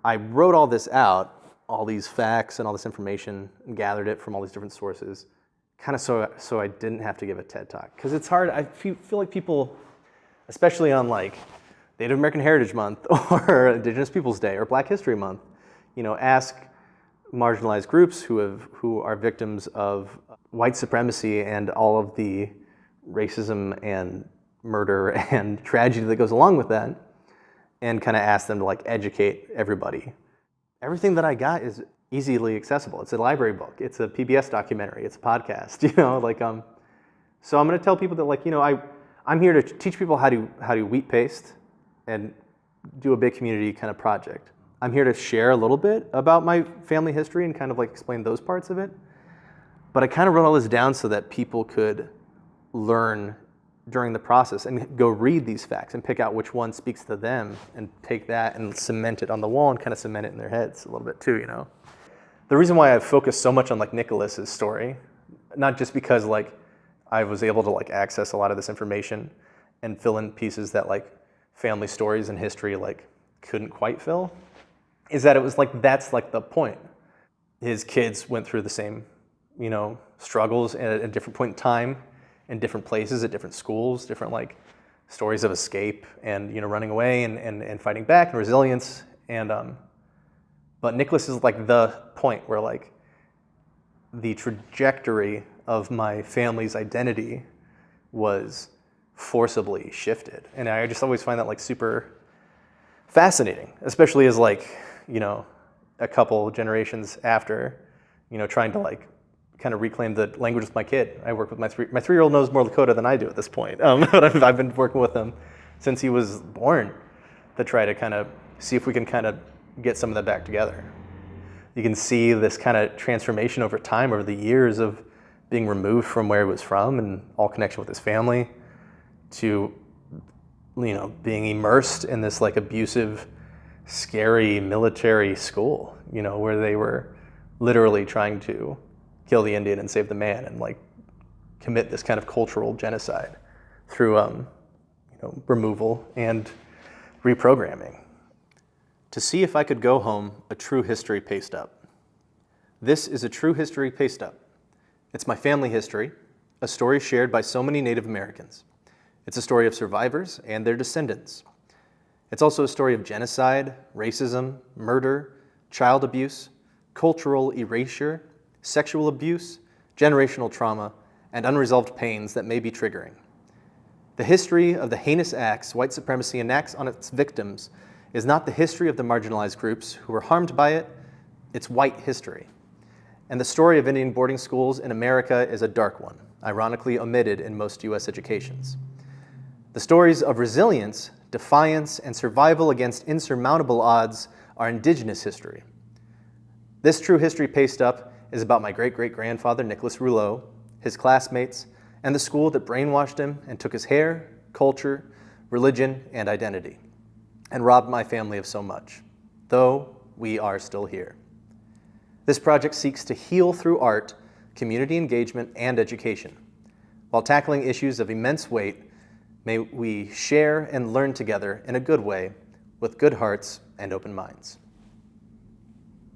I wrote all this out, all these facts and all this information, and gathered it from all these different sources, kind of so I didn't have to give a TED Talk. Because it's hard, I feel like people, especially on like Native American Heritage Month or Indigenous Peoples Day or Black History Month, ask marginalized groups who are victims of white supremacy and all of the racism and murder and tragedy that goes along with that, and kind of ask them to like educate everybody. Everything that I got is easily accessible. It's a library book, it's a PBS documentary, it's a podcast, so I'm going to tell people that I'm here to teach people how to wheat paste and do a big community kind of project. I'm here to share a little bit about my family history and kind of like explain those parts of it. But I kind of wrote all this down so that people could learn during the process and go read these facts and pick out which one speaks to them and take that and cement it on the wall and kind of cement it in their heads a little bit too, The reason why I've focused so much on like Nicholas's story, not just because like I was able to like access a lot of this information and fill in pieces that like family stories and history like couldn't quite fill, is that it was like that's like the point. His kids went through the same, struggles at a different point in time, in different places, at different schools, different like stories of escape and running away and fighting back and resilience. And but Nicholas is like the point where like the trajectory of my family's identity was forcibly shifted. And I just always find that like super fascinating, especially as like, a couple generations after, trying to like kind of reclaim the language with my kid. I work with my 3-year-old knows more Lakota than I do at this point. But I've been working with him since he was born to try to kind of see if we can kind of get some of that back together. You can see this kind of transformation over time, over the years of being removed from where he was from and all connection with his family to, being immersed in this like abusive, scary military school, where they were literally trying to kill the Indian and save the man and like commit this kind of cultural genocide through, removal and reprogramming. To see if I could go home, a true history paste up. This is a true history paste up. It's my family history, a story shared by so many Native Americans. It's a story of survivors and their descendants. It's also a story of genocide, racism, murder, child abuse, cultural erasure, sexual abuse, generational trauma, and unresolved pains that may be triggering. The history of the heinous acts white supremacy enacts on its victims is not the history of the marginalized groups who were harmed by it, it's white history. And the story of Indian boarding schools in America is a dark one, ironically omitted in most US educations. The stories of resilience, defiance, and survival against insurmountable odds are Indigenous history. This true history paste up is about my great-great-grandfather, Nicholas Rouleau, his classmates, and the school that brainwashed him and took his hair, culture, religion, and identity, and robbed my family of so much, though we are still here. This project seeks to heal through art, community engagement, and education. While tackling issues of immense weight, may we share and learn together in a good way, with good hearts and open minds.